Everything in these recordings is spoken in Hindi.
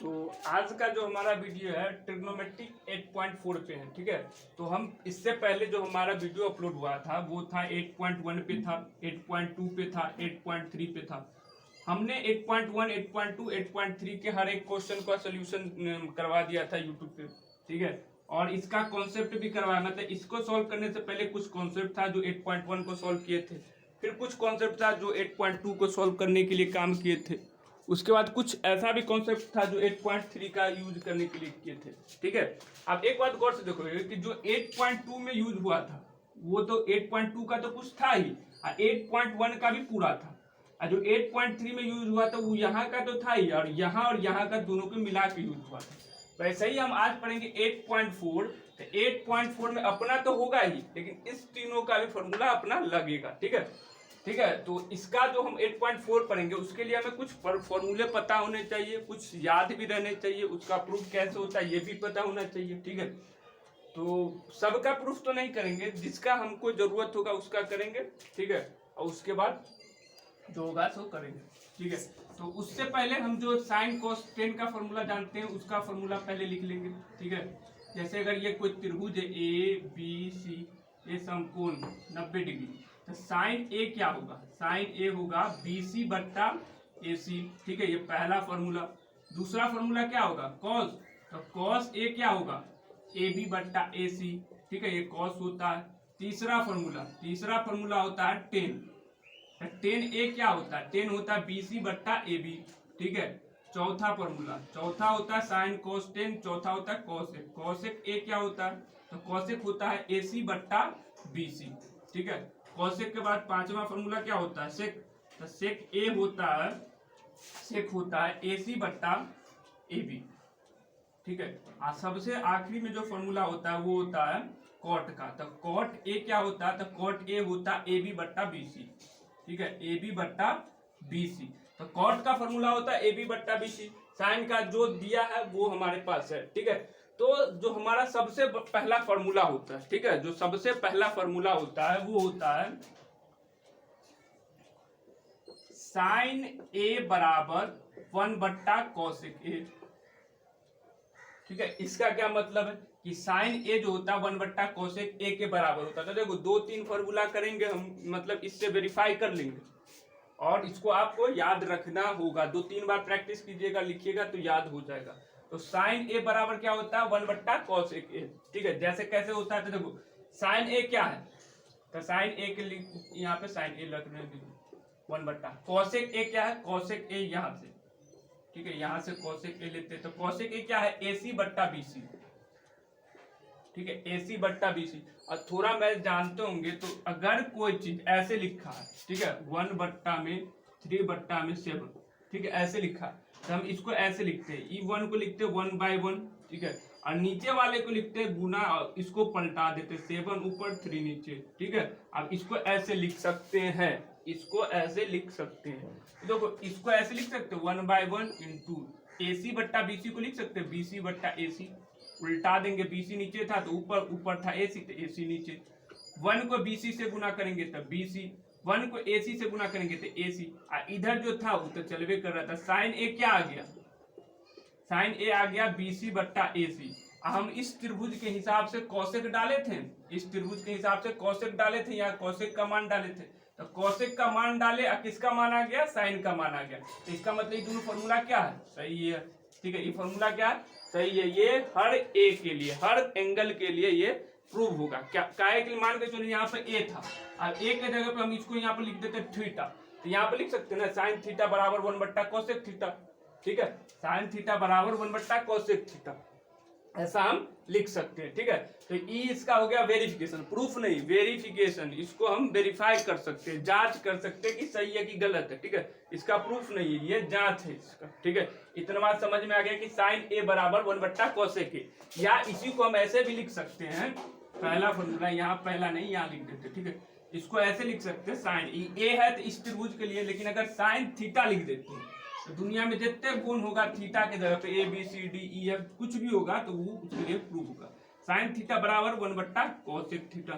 तो आज का जो हमारा वीडियो है ट्रिग्नोमेट्रिक 8.4 पे है। ठीक है, तो हम इससे पहले जो हमारा वीडियो अपलोड हुआ था वो था 8.1 पे था, 8.2 पे था, 8.3 पे था। हमने 8.1, 8.2, 8.3 के हर एक क्वेश्चन का सोल्यूशन करवा दिया था यूट्यूब पे। ठीक है, और इसका कॉन्सेप्ट भी करवाया, मतलब इसको सॉल्व करने से पहले कुछ कॉन्सेप्ट था जो 8.1 को सॉल्व किए थे, फिर कुछ कॉन्सेप्ट था जो 8.2 को सॉल्व करने के लिए काम किए थे, उसके बाद कुछ ऐसा भी कॉन्सेप्ट था जो 8.3 का यूज करने के लिए किए थे। ठीक है, अब एक बात गौर से देखो कि जो 8.2 में यूज हुआ था वो तो 8.2 का तो कुछ था ही, और 8.1 का भी पूरा था, और जो 8.3 में यूज हुआ था वो यहाँ का तो था ही, और यहाँ का दोनों को मिला के यूज हुआ था। वैसे ही हम आज पढ़ेंगे 8.4। तो 8.4 में अपना तो होगा ही, लेकिन इस तीनों का भी फॉर्मूला अपना लगेगा। ठीक है, ठीक है, तो इसका जो हम 8.4 पढ़ेंगे उसके लिए हमें कुछ फॉर्मूले पता होने चाहिए, कुछ याद भी रहने चाहिए, उसका प्रूफ कैसे होता है ये भी पता होना चाहिए। ठीक है, तो सबका प्रूफ तो नहीं करेंगे, जिसका हमको जरूरत होगा उसका करेंगे। ठीक है, और उसके बाद जो होगा सो करेंगे। ठीक है, तो उससे पहले हम जो साइन कोस टेन का फॉर्मूला जानते हैं उसका फॉर्मूला पहले लिख लेंगे। ठीक है, जैसे अगर ये कोई त्रिभुज है ए बी सी, ये समकोण 90 डिग्री, तो साइन ए क्या होगा? साइन ए होगा बी सी बट्टा ए सी। ठीक है, ये पहला फॉर्मूला। दूसरा फॉर्मूला क्या होगा? कॉस, तो कॉस ए क्या होगा? ए बी बट्टा ए सी। ठीक है, ये कॉस होता है। तीसरा फॉर्मूला होता है टेन। टेन ए क्या होता है? टेन होता है बी सी बट्टा ए बी। ठीक है, चौथा होता है साइन कोस टेन, चौथा होता है कॉसेक। कॉसेक ए क्या होता है? तो कॉसेक होता है ए सी बट्टा बी सी। ठीक है, कॉसेक के बाद पांचवा फॉर्मूला क्या होता है? सेक। तो सेक होता है ए सी बट्टा ए बी। ठीक है, सबसे आखिरी में जो फॉर्मूला होता है वो होता है कॉट का। तो कॉट ए क्या होता है? तो कॉट ए होता है ए बी बट्टा बी सी। ठीक है, ए बी बट्टा बी सी। तो कॉट का फॉर्मूला होता है ए बी बट्टा बी सी। साइन का जो दिया है वो हमारे पास है। ठीक है, तो जो हमारा सबसे पहला फॉर्मूला होता है, ठीक है, जो सबसे पहला फॉर्मूला होता है वो होता है साइन ए बराबर 1 बट्टा कॉसेक ए। ठीक है, इसका क्या मतलब है कि साइन ए जो होता है 1 बट्टा कोसेक ए के बराबर होता है। तो देखो 2-3 फॉर्मूला करेंगे हम, मतलब इससे वेरीफाई कर लेंगे, और इसको आपको याद रखना होगा। 2-3 बार प्रैक्टिस कीजिएगा, लिखिएगा तो याद हो जाएगा। तो साइन ए बराबर क्या होता है? 1 बट्टा कोसेक ए। ठीक है, जैसे कैसे होता है तो देखो साइन ए क्या है? तो साइन ए के लिए यहाँ पे साइन ए रख रहे हैं 1 बट्टा। कोसेक ए क्या है? कोसेक ए यहाँ से, ठीक है, यहां से कोसेक ए लेते हैं, तो कोसेक ए क्या है? एसी बट्टा बीसी। ठीक है, एसी बट्टा बीसी। और थोड़ा मैं जानते होंगे, तो अगर कोई चीज ऐसे लिखा है, ठीक है, 1 बट्टा में 3 बट्टा में 7, ठीक है, ऐसे लिखा है, तो हम इसको ऐसे लिखते हैं, E1 को लिखते हैं 1/1। ठीक है, और नीचे वाले को लिखते हैं गुना, और इसको पलटा देते 7 ऊपर 3 नीचे। ठीक है, अब इसको ऐसे लिख सकते हैं, इसको ऐसे लिख सकते हैं। देखो इसको ऐसे लिख सकते हैं 1/1 इंटू ए सी बट्टा बी सी को लिख सकते हैं बी सी बट्टा ए सी। उल्टा देंगे, बी सी नीचे था तो ऊपर था ए सी, तो ए सी नीचे। 1 को बी सी से गुना करेंगे तो बी सी, 1 को ए सी से गुना करेंगे तो ए सी। इधर जो था वो तो चलवे कर रहा था। साइन ए क्या आ गया? साइन ए आ गया बी सी बट्टा ए सी। हम इस त्रिभुज के हिसाब से कौशिक डाले थे, इस त्रिभुज के हिसाब से कौशिक डाले थे, यहाँ कौशिक का मान डाले थे, तो कौशिक का मान डाले, किसका मान आ गया? साइन का मान आ गया। तो इसका मतलब ये दोनों फॉर्मूला क्या है? सही है। ठीक है, ये फॉर्मूला क्या है? सही है। ये हर ए के लिए, हर एंगल के लिए ये प्रूव होगा। क्या काहे के लिए? मान के चलिए यहाँ पे ए था, और ए के जगह पे हम इसको यहाँ पे लिख देते थीटा, तो यहाँ पे लिख सकते हैं ना साइन थीटा बराबर 1 बट्टा कोसेक थीटा। ठीक है, साइन थीटा बराबर 1 बट्टा कोसेक थीटा, ऐसा हम लिख सकते हैं। ठीक है, तो ई इसका हो गया वेरिफिकेशन, प्रूफ नहीं, वेरिफिकेशन। इसको हम वेरीफाई कर सकते हैं, जांच कर सकते हैं कि सही है कि गलत है। ठीक है, इसका प्रूफ नहीं है, ये जांच है इसका। ठीक है, इतना बात समझ में आ गया कि साइन ए बराबर 1 बट्टा कोसेक ए। या इसी को हम ऐसे भी लिख सकते हैं, पहला फॉर्मूला यहाँ, पहला नहीं यहाँ लिख देते। ठीक है, इसको ऐसे लिख सकते हैं, साइन ए है तो इस त्रिभुज के लिए, लेकिन अगर साइन थीटा लिख देते हैं तो दुनिया में जितने गुण होगा थीटा के जगह पे A B C D E F कुछ भी होगा तो वो उसके लिए प्रूव होगा। साइन थीटा बराबर 1 बट्टा कोसेक थीटा।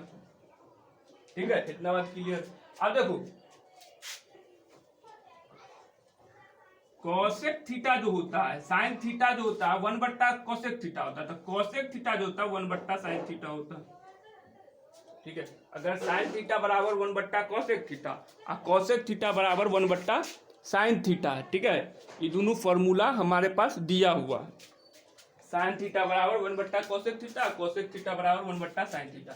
ठीक है, इतना बात क्लियर। अब देखो कोसेक थीटा जो होता है, साइन थीटा जो होता है 1/कोसेक थीटा होता है, तो कोसेक थीटा जो होता है 1/साइन थीटा होता है। ठीक है, अगर साइन थीटा बराबर 1/कोसेक थीटा और कोसेक थीटा बराबर 1/साइन थीटा है। ठीक है, ये दोनों फॉर्मूला हमारे पास दिया हुआ है। साइन थीटा बराबर 1/कोसेक थीटा, कोसेक थीटा बराबर 1/साइन थीटा।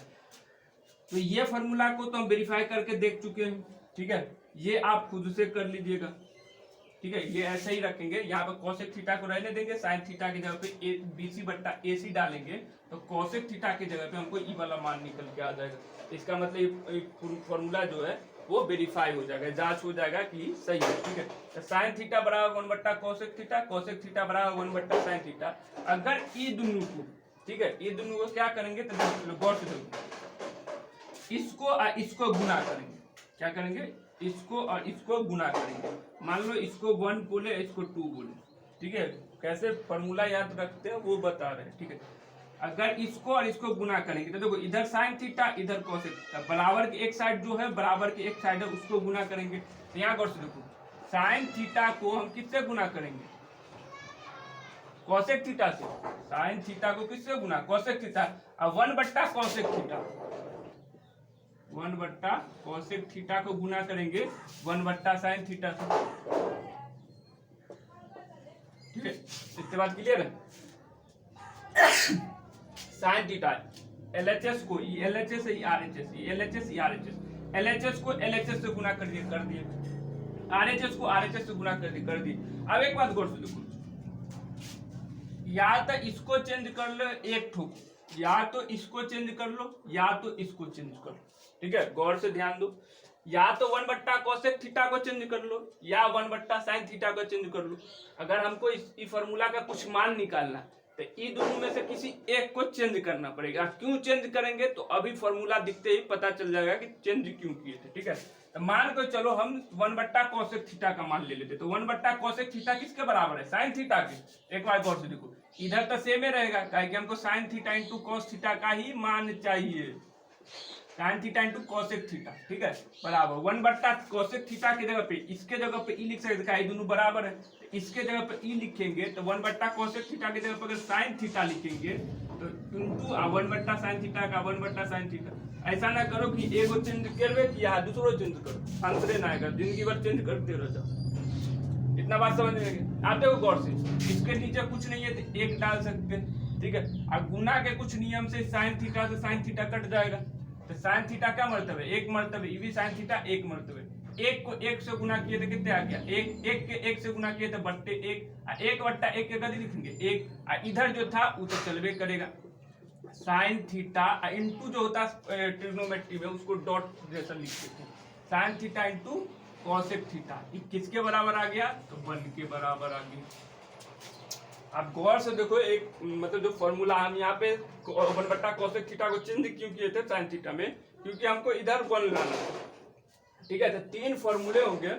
तो ये फॉर्मूला को तो हम वेरीफाई करके देख चुके हैं। ठीक है, ये आप खुद से कर लीजिएगा। ठीक है, ये ऐसे ही रखेंगे, यहाँ पे कोसेक थीटा को रहने देंगे, साइन थीटा की जगह पे BC/AC डालेंगे, तो कोसेक थीटा की जगह पे हमको ई वाला मान निकल के आ जाएगा। इसका मतलब फॉर्मूला जो है वो वेरीफाई हो जाएगा, जांच हो जाएगा कि सही है। ठीक है, तो साइन थीटा बराबर 1/कोसेक थीटा, कोसेक थीटा बराबर 1/साइन थीटा। अगर ये दोनों को, ठीक है, ये दोनों को क्या करेंगे तो गौर से देखो, इसको और इसको गुना करेंगे। क्या करेंगे, इसको और इसको गुना करेंगे। मान लो इसको 1 बोले, इसको 2 बोले। ठीक है, कैसे फॉर्मूला याद रखते हैं वो बता रहे हैं। ठीक है, अगर इसको और इसको गुना करेंगे तो देखो इधर साइन थीटा इधर कोसेक थीटा, बराबर की एक साइड जो है, बराबर की एक साइड है, उसको गुना करेंगे। तो यहाँ गौर से देखो, साइन थीटा को हम किससे गुना करेंगे, कोसेक थीटा से। साइन थीटा को किससे गुना, कोसेक थीटा। और 1/कोसेक थीटा, 1/कोसेक थीटा को गुना करेंगे 1/साइन थीटा से। ठीक है, इसके बाद क्लियर है। साइन थीटा LHS को LHS से RHS, LHS RHS, LHS को LHS से गुना कर दिए, RHS को RHS से गुना कर दिए। अब एक बात गौर से देखो, या तो इसको चेंज कर लो एक ठोक, या तो इसको चेंज कर लो, या तो इसको चेंज कर लो। ठीक है, गौर से ध्यान दो, या तो 1/कोसेक थीटा को चेंज कर लो, या 1/साइन थीटा को चेंज कर लो। अगर हमको इस फॉर्मूला का कुछ मान निकालना तो इन दोनों में से किसी एक को चेंज करना पड़ेगा। क्यों चेंज करेंगे तो अभी फॉर्मूला दिखते ही पता चल जाएगा कि चेंज क्यों किए थे। ठीक है, तो मान को चलो हम 1/कोसेक थीटा का मान ले लेते, तो 1/कोसेक थीटा किसके बराबर है, साइन थीटा के। एक बार गौर से देखो, इधर तो सेम ही रहेगा, कि हमको sine theta into cos theta का ही मान चाहिए, sine theta into cosec theta. ठीक है, बराबर 1/कोसेक थीटा की जगह पे इसके जगह पे ई लिख सकते हैं, दोनों बराबर है, तो इसके जगह पे ई लिखेंगे, तो 1/कोसेक थीटा की जगह पे अगर साइन थीटा लिखेंगे तो इंटू 1/साइन थीटा का 1/साइन थीटा। ऐसा ना करो कि एगो चेंज करवे किया दूसरो चेंज करो, आंसर ना आएगा, जिंदगी भर चेंज करते रह जाओ। इतना बात समझ में आप देखो गौर से, इसके नीचे कुछ नहीं है तो एक डाल सकते हैं। ठीक है, अब गुना के कुछ नियम से साइन थीटा से साइन थीटा कट जाएगा, तो साइन थीटा क्या मर्तबे, एक मर्तबे, ये भी साइन थीटा एक मर्तबे। एक को एक से गुना किए तो कितने आ गया, एक के एक से गुना किए तो बट्टे एक, 1/1 के गति लिखेंगे एक, इधर जो था वो तो चलवे करेगा। साइन थीटा इंटू जो होता है ट्रिग्नोमेट्री में उसको डॉट जैसा लिख देते हैं, sine theta into cosec theta, ये किसके बराबर आ गया, तो 1 के बराबर आ गया। आप गौर से देखो, एक मतलब जो फॉर्मूला हम यहाँ पे 1/कोसेक थीटा को चेंज क्यों किए थे साइन थीटा में, क्योंकि हमको इधर 1 लाना है। ठीक है, तो 3 फॉर्मूले होंगे,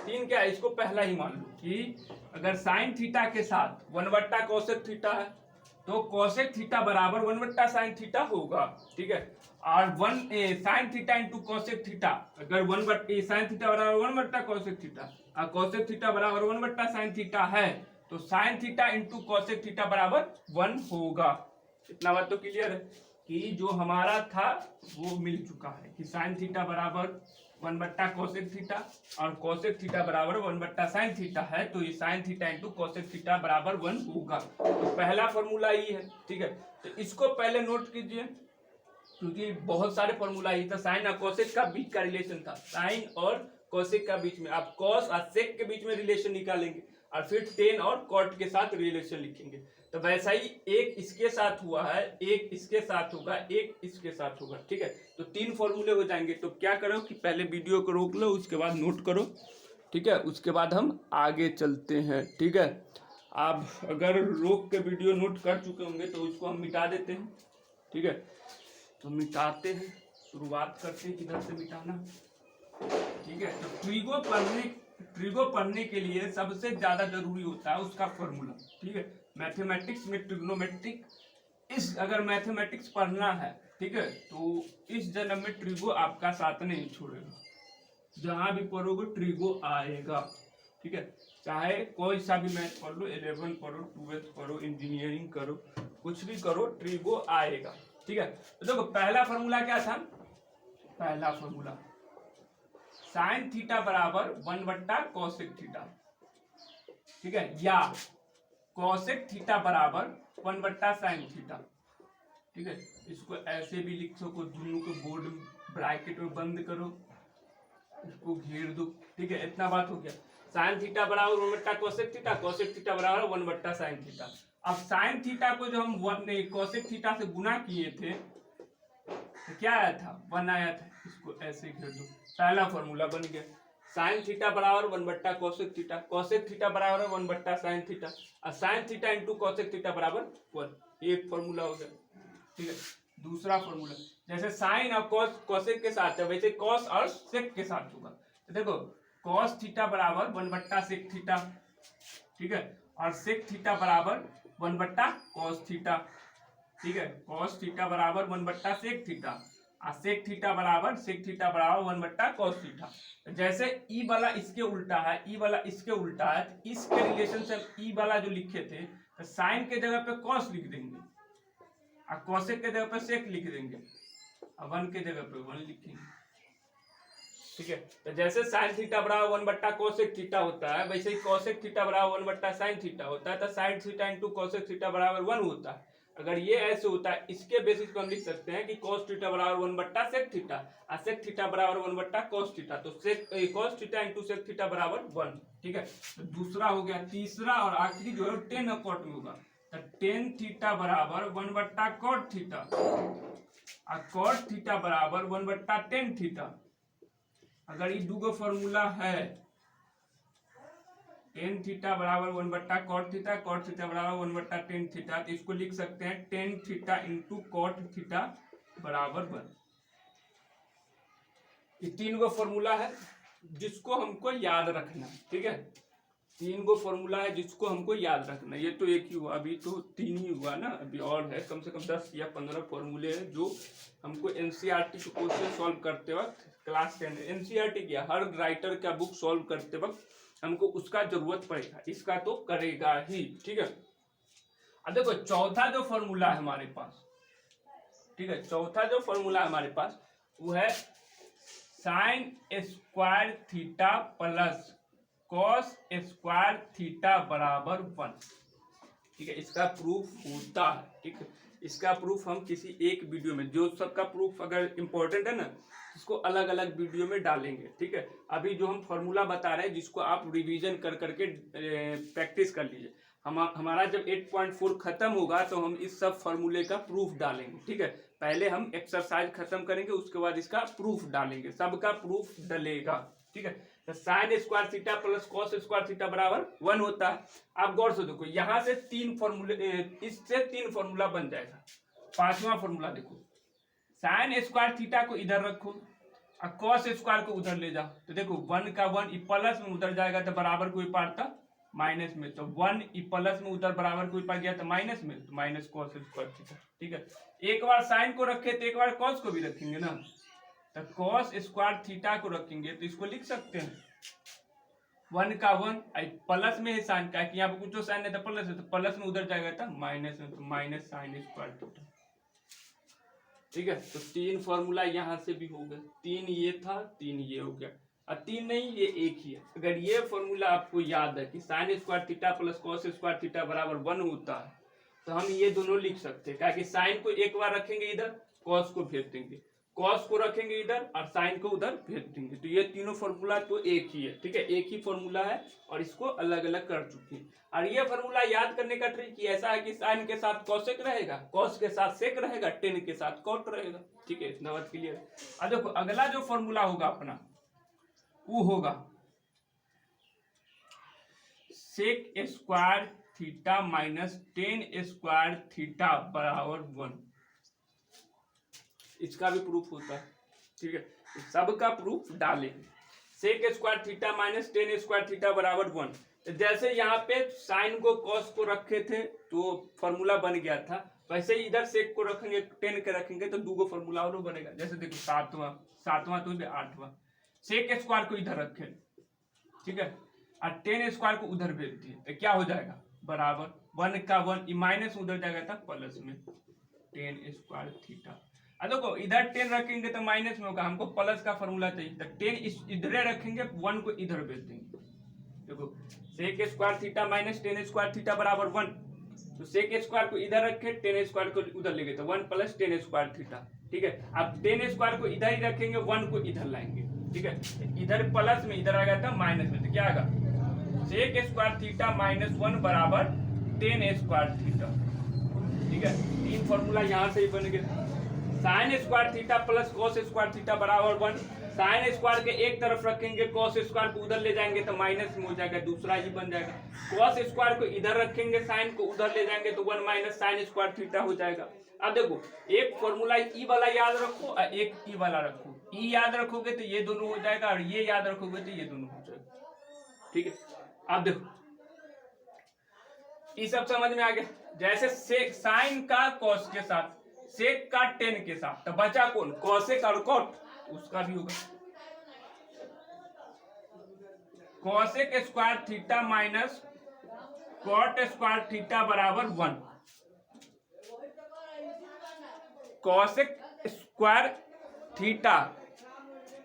3 क्या है, इसको पहला ही मान लो कि अगर साइन थीटा के साथ 1/कोसेक थीटा है तो कोसेक थीटा बराबर 1/साइन थीटा होगा। ठीक है, और sine theta into cosec theta, अगर साइन थीटा बराबर 1/कोसेक थीटा और कोसेक थीटा बराबर 1/साइन थीटा है तो sine theta into cosec theta बराबर 1 होगा। इतना बात तो क्लियर है कि जो हमारा था वो मिल चुका है कि साइन थीटा बराबर 1/कोसेक थीटा और कोसेक थीटा बराबर 1/साइन थीटा है, तो ये sine theta into cosec theta बराबर 1 होगा। तो पहला फॉर्मूला ये है। ठीक है, तो इसको पहले नोट कीजिए, क्योंकि बहुत सारे फॉर्मूला ही था, साइन और कोसेक का बीच का रिलेशन था, साइन और कोसेक का बीच में आप कॉस और सेक के बीच में रिलेशन निकालेंगे और फिर टेन और कॉट के साथ रिलेशन लिखेंगे। तो वैसा ही एक इसके साथ हुआ है, एक इसके साथ होगा, एक इसके साथ होगा। ठीक है, तो 3 फॉर्मूले हो जाएंगे। तो क्या करो कि पहले वीडियो को रोक लो, उसके बाद नोट करो। ठीक है, उसके बाद हम आगे चलते हैं। ठीक है, आप अगर रोक के वीडियो नोट कर चुके होंगे तो उसको हम मिटा देते हैं। ठीक है, तो मिटाते हैं, शुरुआत करते हैं किधर से मिटाना। ठीक है, तो ट्रिगो पढ़ने के लिए सबसे ज्यादा जरूरी होता है उसका फॉर्मूला। ठीक है, मैथमेटिक्स में ट्रिग्नोमेट्रिक, अगर मैथमेटिक्स पढ़ना है, ठीक है, तो इस जन्म में ट्रिगो आपका साथ नहीं छोड़ेगा, जहां भी पढ़ोगे ट्रिगो आएगा। ठीक है, चाहे कोई सा भी मैथ पढ़ लो, 11 पढ़ो, 12 पढ़ो, इंजीनियरिंग करो, कुछ भी करो, ट्रिगो आएगा। ठीक है, तो देखो पहला फॉर्मूला क्या था, पहला फॉर्मूला साइन थीटा बराबर 1/cosec थीटा। ठीक है, या cosec थीटा बराबर 1/sin थीटा। ठीक है, इसको ऐसे भी लिख सको, दोनों को बोर्ड ब्रैकेट में बंद करो, इसको घेर दो। ठीक है, इतना बात हो गया। साइन थीटा बराबर 1/cosec थीटा, cosec थीटा बराबर 1/sin थीटा। अब साइन थीटा को जो हम cosec थीटा से गुना किए थे तो क्या आया था, 1 आया था, इसको ऐसे घेर दो, पहला फॉर्मूला बन गया। साइन थीटा बराबर 1/cosec थीटा, cosec थीटा बराबर 1/sin थीटा, और sine theta into cosec theta बराबर 1, एक फॉर्मूला हो गया। ठीक है, दूसरा फॉर्मूला जैसे साइन और कॉस कोसेक के साथ है, वैसे कॉस और सेक के साथ होगा। तो देखो कॉस थीटा बराबर 1/sec थीटा। ठीक है, और सेक थीटा बराबर 1/cos थीटा। ठीक है, कॉस थीटा बराबर 1/sec थीटा, और सेक थीटा बराबर 1/cos थीटा। जैसे ई वाला इसके उल्टा है, ई वाला इसके उल्टा है, तो इसके रिलेशन से ई वाला जो लिखे थे तो साइन के जगह पे कॉस लिख देंगे, और कोसेक के जगह पे सेक लिख देंगे, और 1 के जगह पे 1 लिखेंगे। ठीक है, तो जैसे साइन थीटा बराबर 1/cosec थीटा होता है, वैसे ही cosec थीटा बराबर 1/sin थीटा होता है, तो sin theta into cosec theta बराबर 1 होता है। अगर ये ऐसे होता है, इसके बेसिस पे हम लिख सकते हैं कि cos थीटा बराबर 1/sec थीटा, और sec थीटा बराबर 1/cos थीटा, तो cos theta into sec theta बराबर 1। ठीक है, तो दूसरा हो गया। तीसरा और आखिरी जो है tan और cot में होगा, तो tan थीटा बराबर 1/cot थीटा, और cot थीटा बराबर 1/tan थीटा। अगर ये दूगो फॉर्मूला है, tan थीटा बराबर 1/cot थीटा, cot थीटा बराबर 1/tan थीटा, तो इसको लिख सकते हैं tan theta into cot theta बराबर 1। ये 3 गो फॉर्मूला है जिसको हमको याद रखना। ठीक है, 3 गो फॉर्मूला है जिसको हमको याद रखना। ये तो एक ही हुआ, अभी तो 3 ही हुआ ना, अभी और है कम से कम 10 या 15 फॉर्मूले हैं जो हमको एनसीईआरटी के क्वेश्चन सॉल्व करते वक्त, क्लास 10 एनसीईआरटी किया, हर राइटर का बुक सॉल्व करते वक्त हमको उसका जरूरत पड़ेगा, इसका तो करेगा ही। ठीक है, अब देखो चौथा जो फॉर्मूला है हमारे पास, ठीक है, चौथा जो फॉर्मूला हमारे पास वो है sine square theta plus cos square theta बराबर 1। ठीक है, इसका प्रूफ होता है। ठीक है, इसका प्रूफ हम किसी एक वीडियो में, जो सबका प्रूफ अगर इम्पोर्टेंट है ना, इसको अलग अलग वीडियो में डालेंगे। ठीक है, अभी जो हम फॉर्मूला बता रहे हैं जिसको आप रिवीजन कर करके प्रैक्टिस कर लीजिए। हमारा जब 8.4 खत्म होगा तो हम इस सब फॉर्मूले का प्रूफ डालेंगे। ठीक है, पहले हम एक्सरसाइज खत्म करेंगे, उसके बाद इसका प्रूफ डालेंगे, सबका प्रूफ डलेगा। ठीक है, तो sine square theta plus cos square theta बराबर 1 होता है। आप गौर से देखो, यहां से 3 फॉर्मूले, इससे 3 फॉर्मूला बन जाएगा। पांचवा फॉर्मूला देखो, साइन स्क्वायर थीटा को इधर रखो और कॉस स्क्वायर को उधर ले जाओ, तो देखो 1 का 1 प्लस में उधर जाएगा तो बराबर कोई पार्ट था माइनस में, तो 1 प्लस में उधर बराबर कोई पार्ट गया तो माइनस में, तो माइनस कॉस स्क्वायर थीटा। ठीक है, एक बार साइन को रखे तो एक बार कॉस को भी रखेंगे ना, तो कॉस स्क्वायर थीटा को रखेंगे तो इसको लिख सकते हैं 1 का 1 प्लस में है साइन का, कि यहाँ पे कुछ साइन है तो प्लस है, तो प्लस में उधर जाएगा था माइनस में, तो माइनस साइन स्क्वायर थीटा। ठीक है, तो 3 फॉर्मूला यहाँ से भी हो गए, 3 ये था, 3 ये हो गया, और 3 नहीं, ये एक ही है। अगर ये फॉर्मूला आपको याद है कि sine square theta plus cos square theta बराबर 1 होता है, तो हम ये दोनों लिख सकते हैं, क्योंकि साइन को एक बार रखेंगे इधर, कॉस को भेज देंगे, कॉस को रखेंगे इधर और साइन को उधर भेज देंगे, तो ये तीनों फॉर्मूला तो एक ही है। ठीक है, एक ही फॉर्मूला है और इसको अलग अलग कर चुके हैं। और ये फॉर्मूला याद करने का ट्रिक ऐसा है कि साइन के साथ कॉसेक रहेगा, कॉस के साथ सेक रहेगा, टेन के साथ कॉट रहेगा। ठीक है, इतना बात क्लियर है। अब देखो अगला जो फॉर्मूला होगा अपना वो होगा sec square theta minus tan square theta बराबर 1। इसका भी प्रूफ होता है। ठीक है, सबका प्रूफ डालेंगे। Sec square theta minus tan square theta बराबर 1। जैसे यहाँ पे साइन को कॉस को रखे थे तो फॉर्मूला बन गया था, वैसे ही इधर सेक को रखेंगे, टेन के रखेंगे तो 2 फॉर्मूला और बनेगा। जैसे देखो सातवां तो 8वां, सेक स्क्वायर को इधर रखे। ठीक है, और टेन स्क्वायर को उधर भेज दिए तो क्या हो जाएगा, बराबर 1 का 1 माइनस उधर जाएगा था प्लस में टेन स्क्वायर थीटा। देखो इधर 10 रखेंगे तो माइनस में होगा, हमको प्लस का फॉर्मूला चाहिए तो 10 इधर रखेंगे 1 को इधर भेज देंगे। देखो sec square theta minus tan square theta बराबर 1, तो सेक स्क्वायर को इधर रखे 10 स्क्वायर को उधर लेंगे तो 1 प्लस टेन स्क्वायर थीटा। ठीक है, अब 10 स्क्वायर को इधर ही रखेंगे 1 को इधर लाएंगे। ठीक है, इधर प्लस में इधर आ गया था माइनस में, तो क्या आएगा सेक स्क्वायर थीटा माइनस 1 बराबर 10 स्क्वायर थीटा। ठीक है, तीन फॉर्मूला यहाँ से ही बन गए। Sine square theta plus cos square theta बराबर 1, साइन स्क्वायर के एक तरफ रखेंगे कॉस स्क्वायर को उधर ले जाएंगे तो माइनस में हो जाएगा, दूसरा ही बन जाएगा। कॉस स्क्वायर को इधर रखेंगे साइन को उधर ले जाएंगे तो 1 माइनस साइन स्क्वायर थीटा हो जाएगा। अब देखो एक फॉर्मूला ई वाला याद रखो और एक ई वाला रखो, ई याद रखोगे तो ये दोनों हो जाएगा और ये याद रखोगे तो ये दोनों हो जाएगा। ठीक है, अब देखो ये सब समझ में आ गया। जैसे सेक साइन का कॉस के साथ, सेक का टेन के साथ, तो बचा कौन, कॉसेक और कॉट, उसका भी होगा cosec square theta minus cot square theta बराबर 1। Cosec square theta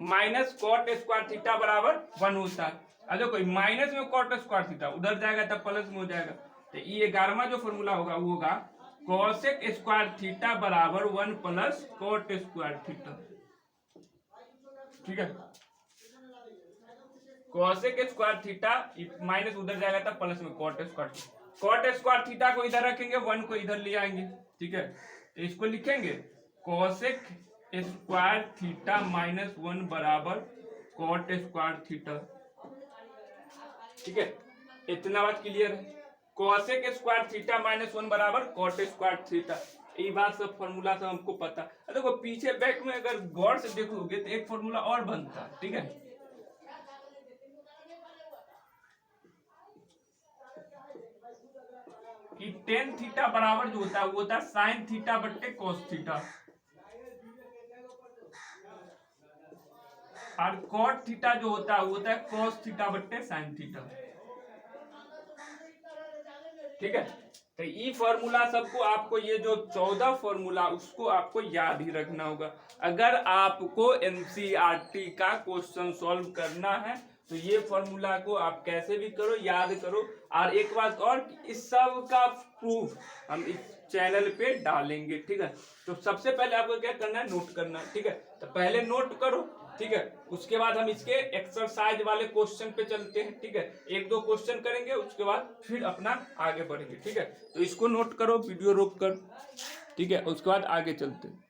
minus cot square theta बराबर 1 होता है। अब देखो माइनस में कॉट स्क्वायर थीटा उधर जाएगा तब प्लस में हो जाएगा, तो ये 11वां जो फॉर्मूला होगा वो होगा कॉसेक स्क्वायर थीटा बराबर 1 प्लस कॉट स्क्वायर थीटा। ठीक है, कॉसेक स्क्वायर थीटा माइनस उधर जाएगा तब प्लस में कॉट स्क्वायर थीटा को इधर रखेंगे 1 को इधर ले आएंगे। ठीक है, तो इसको लिखेंगे कॉसेक स्क्वायर थीटा माइनस 1 बराबर कॉट स्क्वायर थीटा। ठीक है, इतना बात क्लियर है। कॉसेक स्क्वायर थीटा माइनस 1 बराबर कॉट स्क्वायर थीटा, ये बात सब फॉर्मूला सब हमको पता। देखो पीछे बैक में अगर गौर से देखोगे तो एक फॉर्मूला और बनता है। ठीक है, कि टेन थीटा बराबर जो होता है वो होता है साइन थीटा बट्टे कॉस थीटा, और कॉट थीटा जो होता है वो होता है कॉस थीटा बट्टे साइन थीटा। ठीक है, तो ये फॉर्मूला सबको आपको ये जो 14 फॉर्मूला उसको आपको याद ही रखना होगा। अगर आपको एनसीईआरटी का क्वेश्चन सॉल्व करना है तो ये फॉर्मूला को आप कैसे भी करो, याद करो। और एक बात और, इस सब का प्रूफ हम इस चैनल पे डालेंगे। ठीक है, तो सबसे पहले आपको क्या करना है, नोट करना है। ठीक है, तो पहले नोट करो। ठीक है, उसके बाद हम इसके एक्सरसाइज वाले क्वेश्चन पे चलते हैं। ठीक है, 1-2 क्वेश्चन करेंगे, उसके बाद फिर अपना आगे बढ़ेंगे। ठीक है, तो इसको नोट करो, वीडियो रोक कर। ठीक है, उसके बाद आगे चलते हैं।